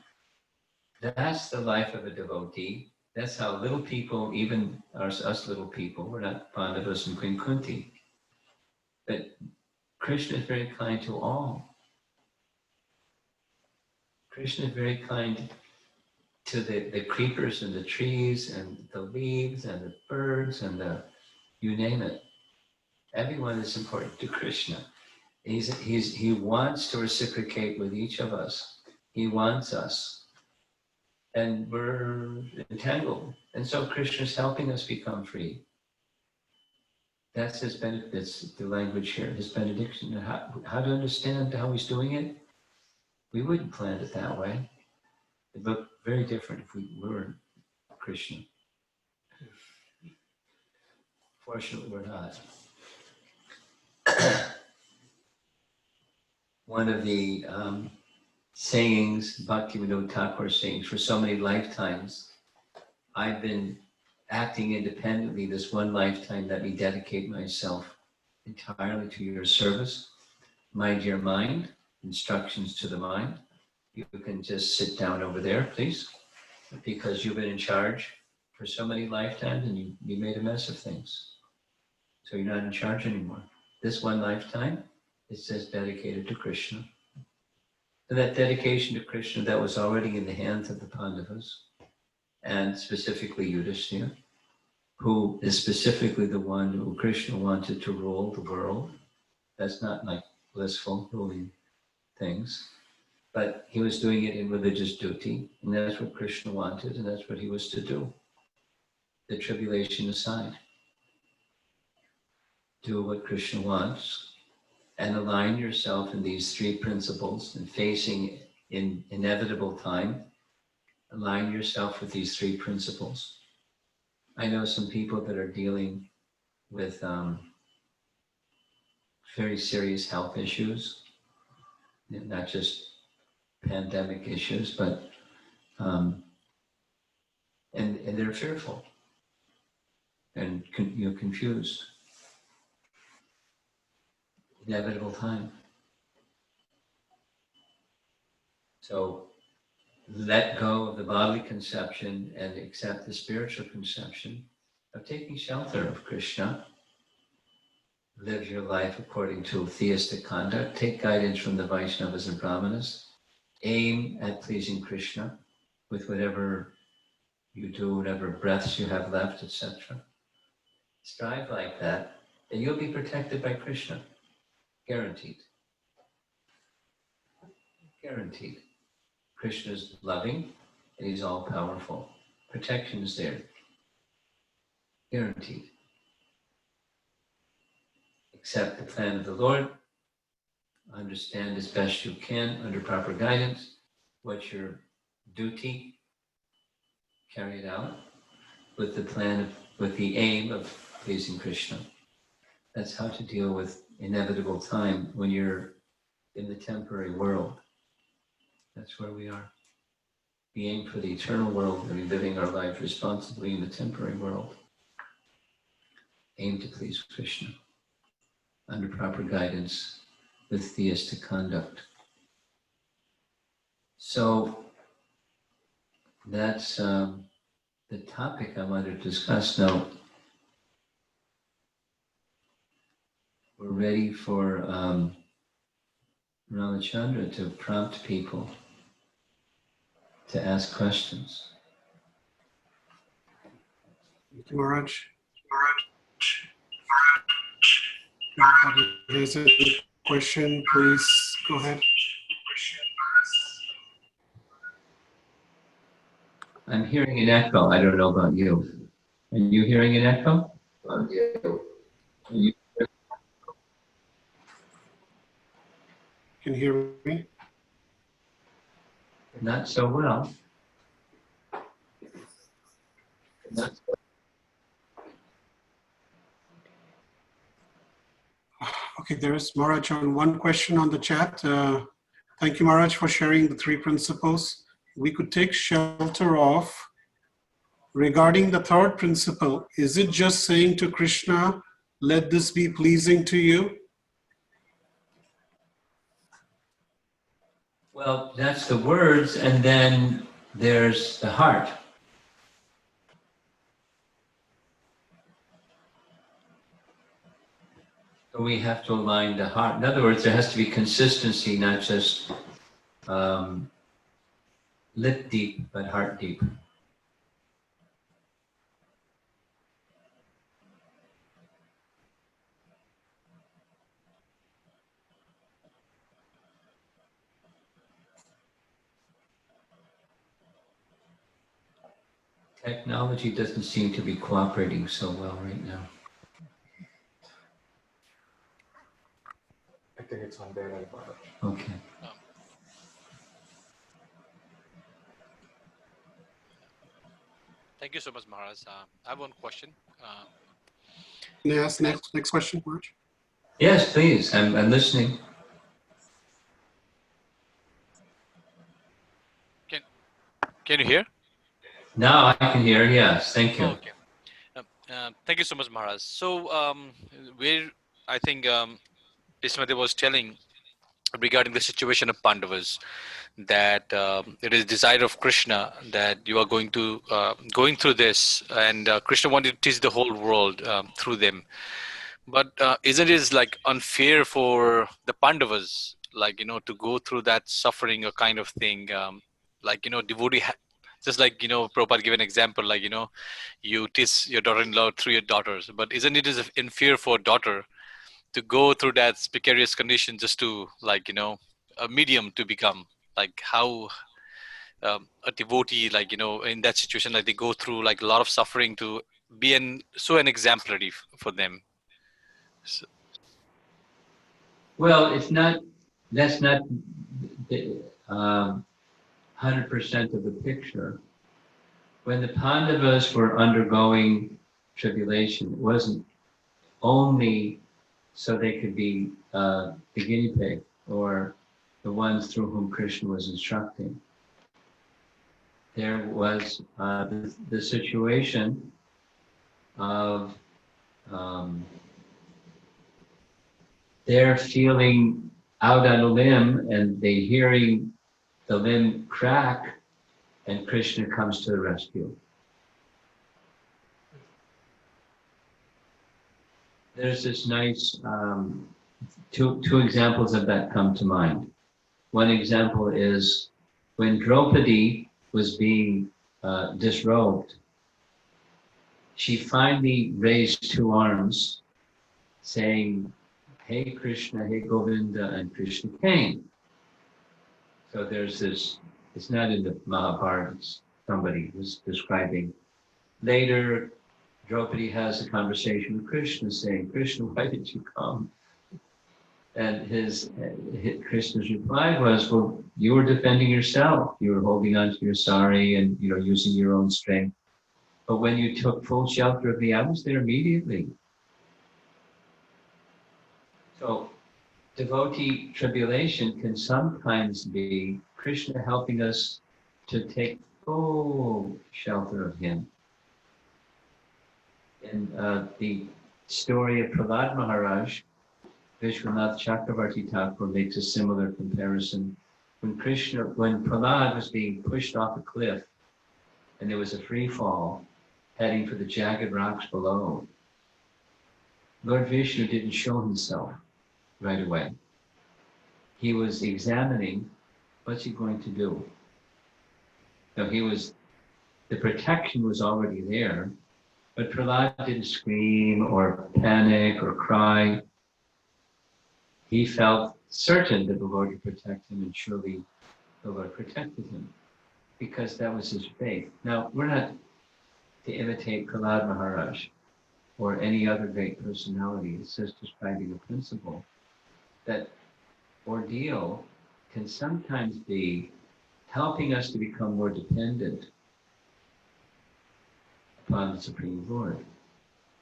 That's the life of a devotee. That's how little people, even us little people, we're not Pandavas and Queen Kunti, but Krishna is very kind to all. Krishna is very kind to the creepers and the trees and the leaves and the birds and you name it. Everyone is important to Krishna. He wants to reciprocate with each of us. He wants us. And we're entangled. And so Krishna is helping us become free. That's his benefits, the language here, his benediction. How to understand how he's doing it? We wouldn't plan it that way. It looked very different if we were Krishna. Fortunately, we're not. One of the sayings, Bhaktivinoda Thakur sayings, for so many lifetimes, I've been acting independently. This one lifetime, let me dedicate myself entirely to your service. Mind your mind, instructions to the mind. You can just sit down over there, please, because you've been in charge for so many lifetimes and you made a mess of things. So you're not in charge anymore. This one lifetime, it says dedicated to Krishna. And that dedication to Krishna that was already in the hands of the Pandavas, and specifically Yudhishthira, who is specifically the one who Krishna wanted to rule the world. That's not like blissful ruling things, but he was doing it in religious duty, and that's what Krishna wanted, and that's what he was to do. The tribulation aside. Do what Krishna wants, and align yourself in these three principles, and facing in inevitable time, align yourself with these three principles. I know some people that are dealing with very serious health issues, not just pandemic issues, but and they're fearful and confused. Inevitable time. So let go of the bodily conception and accept the spiritual conception of taking shelter of Krishna live your life according to theistic conduct. Take guidance from the Vaishnavas and Brahmanas. Aim at pleasing Krishna with whatever you do, whatever breaths you have left, etc. Strive like that, and you'll be protected by Krishna. Guaranteed. Guaranteed. Krishna is loving and he's all powerful. Protection is there. Guaranteed. Accept the plan of the Lord. Understand as best you can under proper guidance what's your duty. Carry it out with the plan of, with the aim of pleasing Krishna. That's how to deal with inevitable time when you're in the temporary world. That's where we are. We aim for the eternal world and we're living our life responsibly in the temporary world. Aim to please Krishna under proper guidance with theistic conduct. So that's the topic I want to discuss now. We're ready for Ramachandra to prompt people to ask questions. Thank you, Maharaj. If there's a question, please go ahead. I'm hearing an echo. I don't know about you. Are you hearing an echo? You? Can you hear me? Not so well. Not so. Okay, there is Maharaj on one question on the chat. Thank you, Maharaj, for sharing the three principles. We could take shelter of. Regarding the third principle, is it just saying to Krishna, let this be pleasing to you? Well, that's the words, and then there's the heart. So we have to align the heart. In other words, there has to be consistency, not just lip deep, but heart deep. Technology doesn't seem to be cooperating so well right now. I think it's on there. Okay. Thank you so much, Maharaj. I have one question. Can I ask next question, Maharaj? Yes, please. I'm listening. Can you hear? Now I can hear. Yes, thank you. Oh, okay. Thank you so much, Maharaj. So, where I think Ismati was telling regarding the situation of Pandavas, that it is desire of Krishna that you are going through this, and Krishna wanted to teach the whole world through them. But isn't it like unfair for the Pandavas, like to go through that suffering or kind of thing, devotee, just like Prabhupada gave an example, like you teach your daughter-in-law through your daughters, but isn't it as unfair for a daughter to go through that precarious condition just to a medium to become like how a devotee in that situation, like they go through like a lot of suffering to be an exemplary for them. So, Well, it's not. That's not the 100% of the picture. When the Pandavas were undergoing tribulation, it wasn't only so they could be the guinea pig or the ones through whom Krishna was instructing. There was the situation of they're feeling out on a limb and they hearing the limb crack and Krishna comes to the rescue. There's this nice, two examples of that come to mind. One example is when Draupadi was being disrobed, she finally raised two arms saying, "Hey Krishna, hey Govinda," and Krishna came. So there's this, it's not in the Mahabharata, it's somebody who's describing. Later, Draupadi has a conversation with Krishna saying, "Krishna, why did you come?" And Krishna's reply was, "Well, you were defending yourself. You were holding on to your sari and using your own strength. But when you took full shelter of me, I was there immediately." So devotee tribulation can sometimes be Krishna helping us to take full shelter of him. In the story of Prahlad Maharaj, Vishwanath Chakravarti Thakur makes a similar comparison. When Prahlad was being pushed off a cliff and there was a free fall heading for the jagged rocks below, Lord Vishnu didn't show himself right away. He was examining, what's he going to do? So the protection was already there, but Prahlad didn't scream or panic or cry. He felt certain that the Lord would protect him, and surely the Lord protected him, because that was his faith. Now, we're not to imitate Prahlad Maharaj or any other great personality. It's just describing a principle that ordeal can sometimes be helping us to become more dependent upon the Supreme Lord.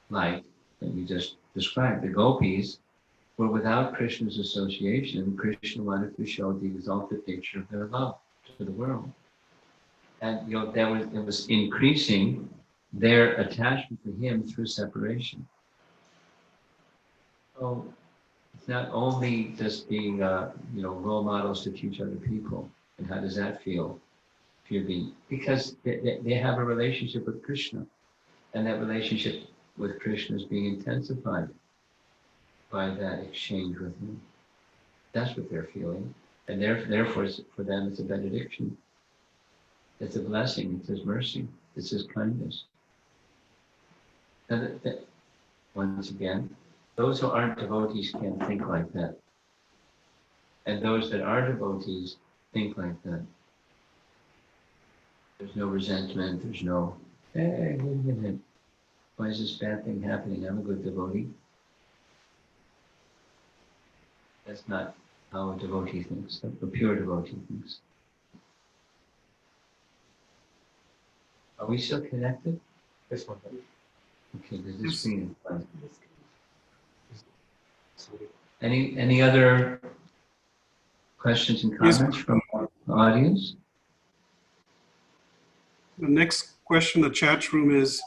Like that we just described, the gopis were without Krishna's association. Krishna wanted to show the exalted nature of their love to the world. And it was increasing their attachment to him through separation. So it's not only just being role models to teach other people. And how does that feel? If you're being, because they have a relationship with Krishna, and that relationship with Krishna is being intensified by that exchange with him. That's what they're feeling. And therefore, for them, it's a benediction. It's a blessing. It's his mercy. It's his kindness. And once again, those who aren't devotees can't think like that. And those that are devotees think like that. There's no resentment. There's no, "Hey, wait a minute. Why is this bad thing happening? I'm a good devotee." That's not how a devotee thinks. A pure devotee thinks. Are we still connected? This one. Okay, there's this screen in front. Sorry. Any other questions and Yes. comments from the audience? The next question in the chat room is,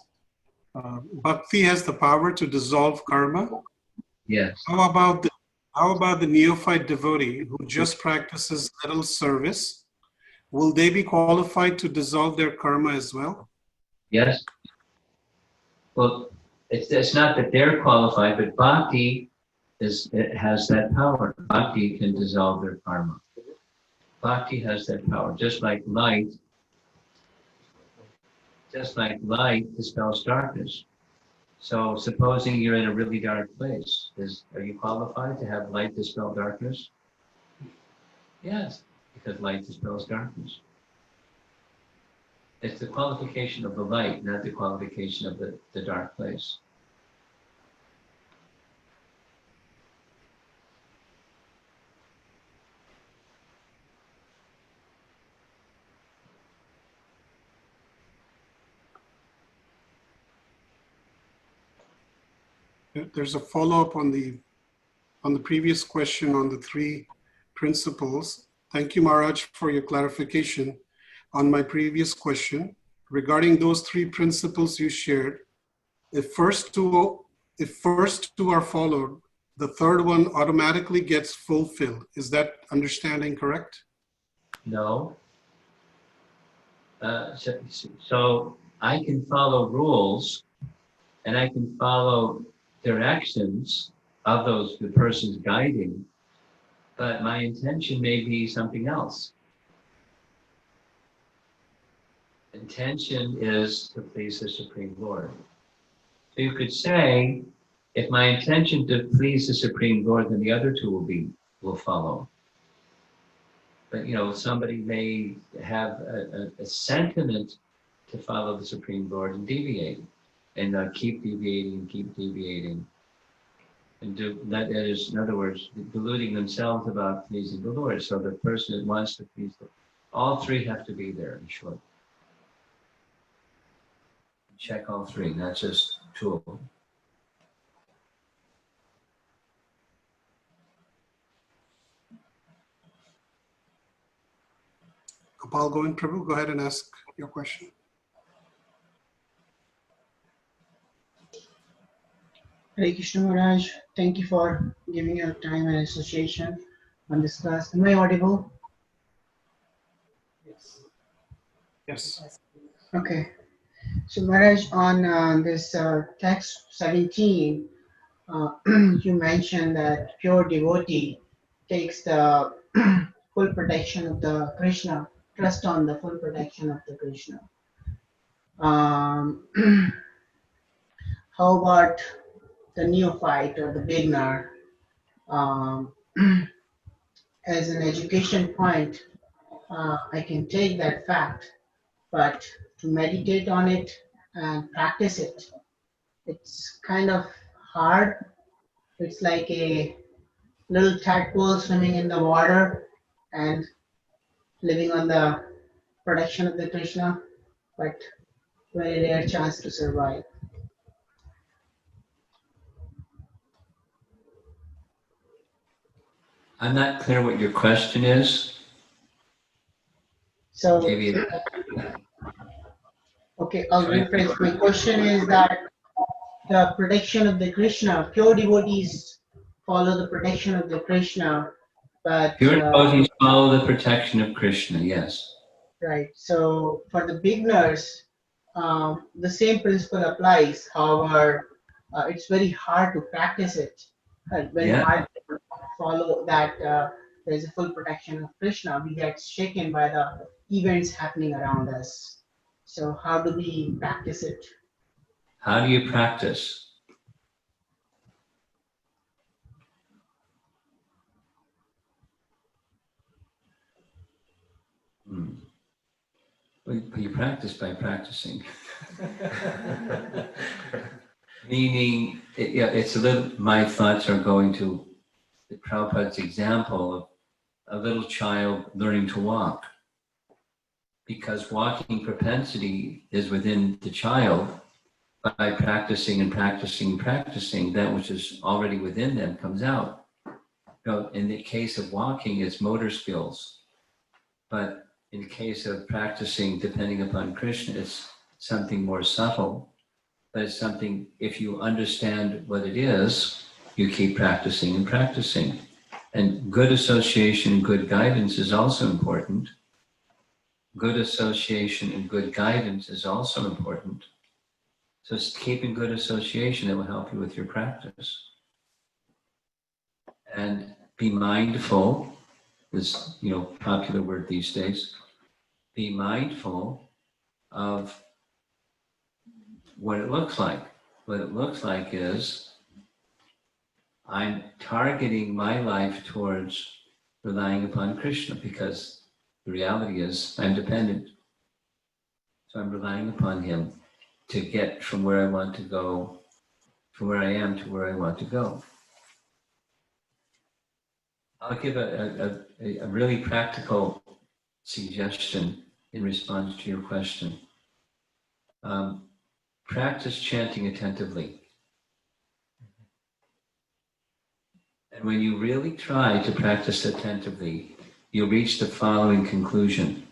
Bhakti has the power to dissolve karma. Yes. How about the neophyte devotee who just practices little service? Will they be qualified to dissolve their karma as well? Yes. Well, it's not that they're qualified, but Bhakti has that power. Bhakti can dissolve their karma. Bhakti has that power, just like light dispels darkness. So supposing you're in a really dark place, are you qualified to have light dispel darkness? Yes, because light dispels darkness. It's the qualification of the light, not the qualification of the dark place. There's a follow-up on the previous question on the three principles. Thank you, Maharaj, for your clarification on my previous question. Regarding those three principles you shared, if first two are followed, the third one automatically gets fulfilled. Is that understanding correct? No. So I can follow rules, and I can follow directions of the person's guiding, but my intention may be something else. Intention is to please the Supreme Lord. So you could say, if my intention to please the Supreme Lord, then the other two will follow. But somebody may have a sentiment to follow the Supreme Lord and deviate, and keep deviating, and that is, in other words, deluding themselves about pleasing the Lord. So the person that wants to please all three have to be there, in short. Check all three, not just two of them. Gopal Govind Prabhu, go ahead and ask your question. Hare Krishna Maharaj, thank you for giving your time and association on this class. Am I audible? Yes. Okay. So Maharaj, on this text 17, you mentioned that pure devotee takes the full protection of the Krishna, trust on the full protection of the Krishna. Um, how about the neophyte or the beginner? As an education point, I can take that fact, but to meditate on it and practice it, it's kind of hard. It's like a little tadpole swimming in the water and living on the protection of the Krishna, but very rare chance to survive. I'm not clear what your question is. So, Maybe okay, I'll rephrase. My question is that the protection of the Krishna, pure devotees follow the protection of the Krishna, but pure devotees follow the protection of Krishna, yes. right. So for the beginners, the same principle applies. However, it's very hard to practice it. Very hard to follow that. There's a full protection of Krishna. We get shaken by the events happening around us. So how do we practice it? How do you practice? Well, you practice by practicing. Meaning, it's a little, my thoughts are going to the Prabhupada's example of a little child learning to walk. Because walking propensity is within the child, by practicing and practicing and practicing, that which is already within them comes out. In the case of walking, it's motor skills. But in the case of practicing, depending upon Krishna, it's something more subtle. But it's something, if you understand what it is, you keep practicing and practicing. And good association, good guidance is also important. Good association and good guidance is also important. So it's keeping good association that will help you with your practice. And be mindful, this popular word these days, be mindful of what it looks like. What it looks like is I'm targeting my life towards relying upon Krishna, because the reality is I'm dependent. So I'm relying upon him to get from where I want to go, from where I am to where I want to go. I'll give a really practical suggestion in response to your question. Practice chanting attentively. And when you really try to practice attentively, you'll reach the following conclusion.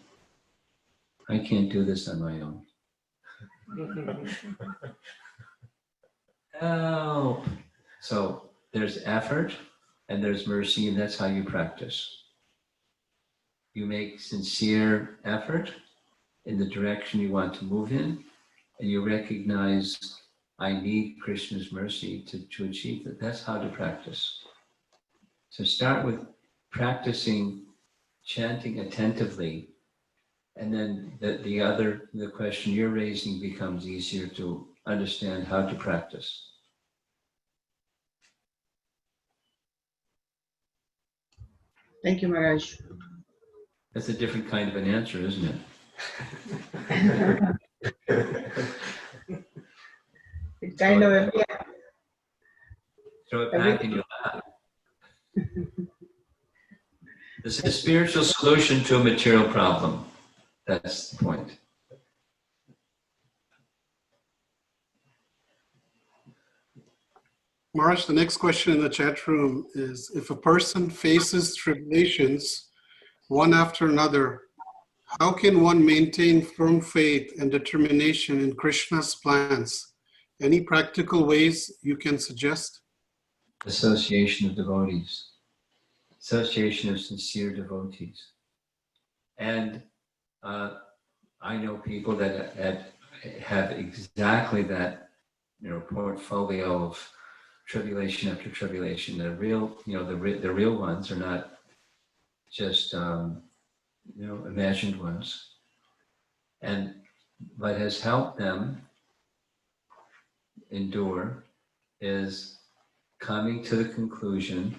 I can't do this on my own. Help! So there's effort and there's mercy, and that's how you practice. You make sincere effort in the direction you want to move in, and you recognize I need Krishna's mercy to achieve that. That's how to practice. So start with practicing chanting attentively, and then the question you're raising becomes easier to understand how to practice. Thank you, Maharaj. That's a different kind of an answer, isn't it? It kind of, yeah, Throw it back in your lap. This is a spiritual solution to a material problem. That's the point. Maharaj, the next question in the chat room is, if a person faces tribulations one after another, how can one maintain firm faith and determination in Krishna's plans? Any practical ways you can suggest? Association of devotees. Association of sincere devotees. And I know people that have exactly that, portfolio of tribulation after tribulation. The real, the real ones are not just, imagined ones. And what has helped them endure is coming to the conclusion,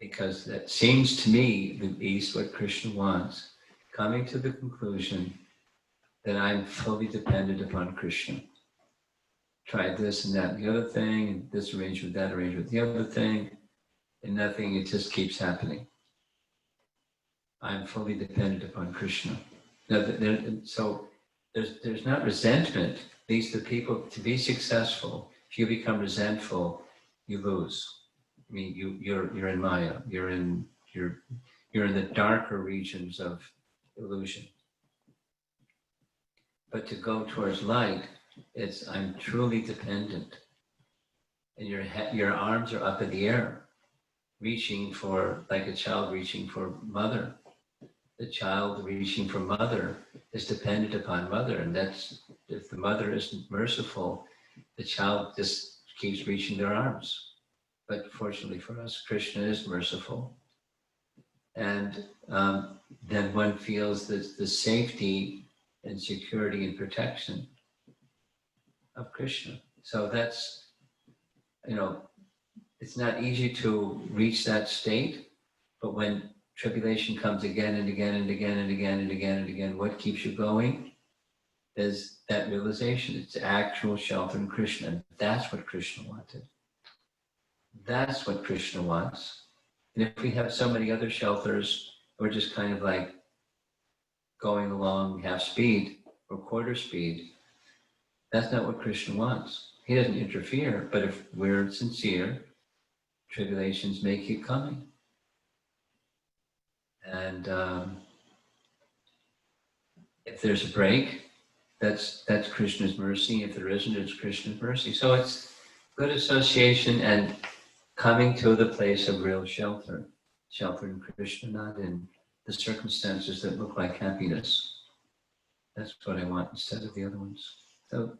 because that seems to me at least what Krishna wants, coming to the conclusion that I'm fully dependent upon Krishna. Tried this and that and the other thing, and this arrangement, that arrangement, the other thing, and nothing, it just keeps happening. I'm fully dependent upon Krishna. Now, so there's not resentment. At least the people, to be successful, if you become resentful, you lose. I mean, you're in Maya. You're in the darker regions of illusion. But to go towards light, it's I'm truly dependent, and your arms are up in the air, reaching for, like a child reaching for mother. The child reaching for mother is dependent upon mother, and that's, if the mother isn't merciful, the child just keeps reaching their arms. But fortunately for us, Krishna is merciful, and then one feels the safety and security and protection of Krishna. So that's, it's not easy to reach that state, but when tribulation comes again and again and again and again and again and again, what keeps you going is that realization. It's actual shelter in Krishna. And that's what Krishna wanted. That's what Krishna wants. And if we have so many other shelters, we're just kind of like going along half speed or quarter speed. That's not what Krishna wants. He doesn't interfere, but if we're sincere, tribulations may keep coming. And if there's a break, that's Krishna's mercy. If there isn't, it's Krishna's mercy. So it's good association and coming to the place of real shelter. Shelter in Krishna, not in the circumstances that look like happiness. That's what I want instead of the other ones. So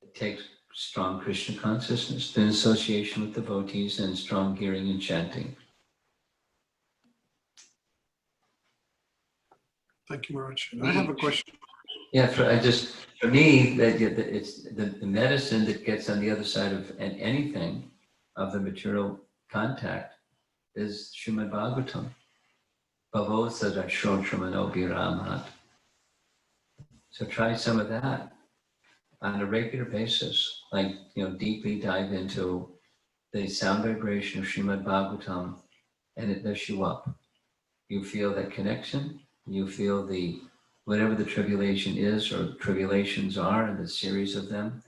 it takes strong Krishna consciousness, then association with devotees, and strong hearing and chanting. Thank you, Maharaj. I have a question. Yeah, for me, it's the medicine that gets on the other side of anything of the material contact is Srimad Bhagavatam. Bhavo sadashro shramano bhiramat. So try some of that on a regular basis, like, deeply dive into the sound vibration of Srimad Bhagavatam, and it lifts you up. You feel that connection, you feel whatever the tribulation is or tribulations are, and the series of them,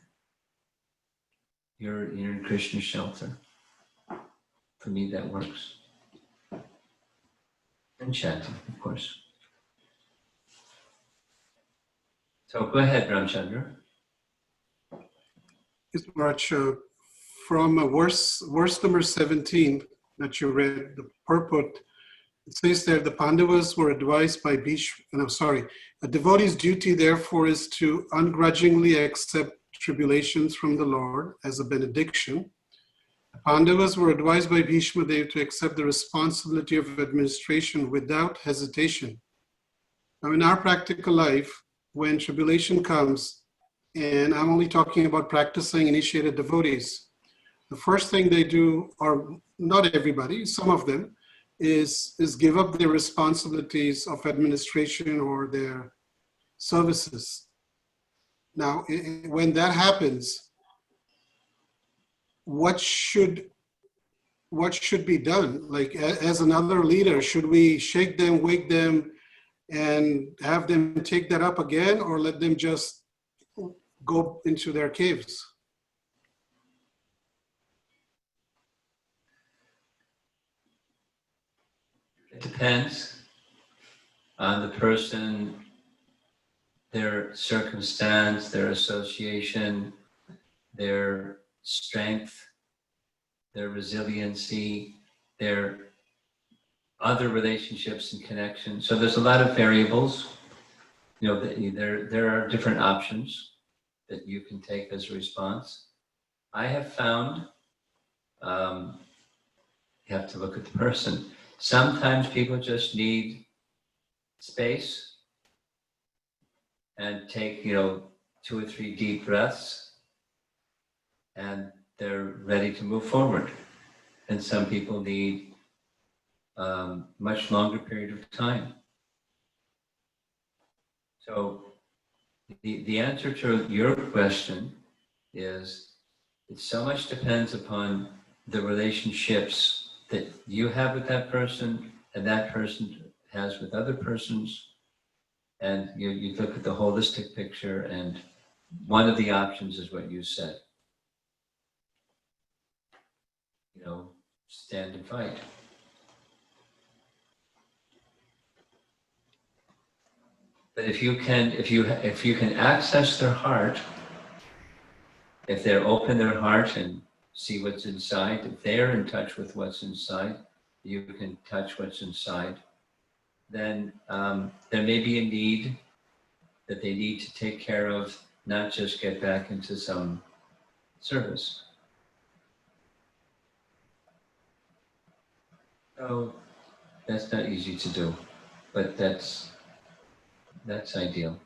you're in Krishna's shelter. For me, that works. And chanting, of course. So go ahead, Ramchandra. Yes, Maharaj, from verse number 17 that you read, the purport, It says there the Pandavas were advised by Bhishma, no, sorry, a devotee's duty therefore is to ungrudgingly accept tribulations from the Lord as a benediction. The Pandavas were advised by Bhishma Dev to accept the responsibility of administration without hesitation. Now in our practical life, when tribulation comes, and I'm only talking about practicing initiated devotees, the first thing they do, or not everybody, some of them, is give up their responsibilities of administration or their services. Now, when that happens, what should be done? Like as another leader, should we shake them, wake them, and have them take that up again, or let them just go into their caves? It depends on the person, their circumstance, their association, their strength, their resiliency, their other relationships and connections. So there's a lot of variables. You know, there are different options that you can take as a response. I have found, you have to look at the person. Sometimes people just need space and take, 2 or 3 deep breaths, and they're ready to move forward. And some people need much longer period of time. So the answer to your question is, it so much depends upon the relationships that you have with that person and that person has with other persons. And you look at the holistic picture, and one of the options is what you said. Stand and fight. But if you can access their heart, if they're open their heart and see what's inside, if they're in touch with what's inside, you can touch what's inside, then there may be a need that they need to take care of, not just get back into some service. So that's not easy to do, but that's ideal.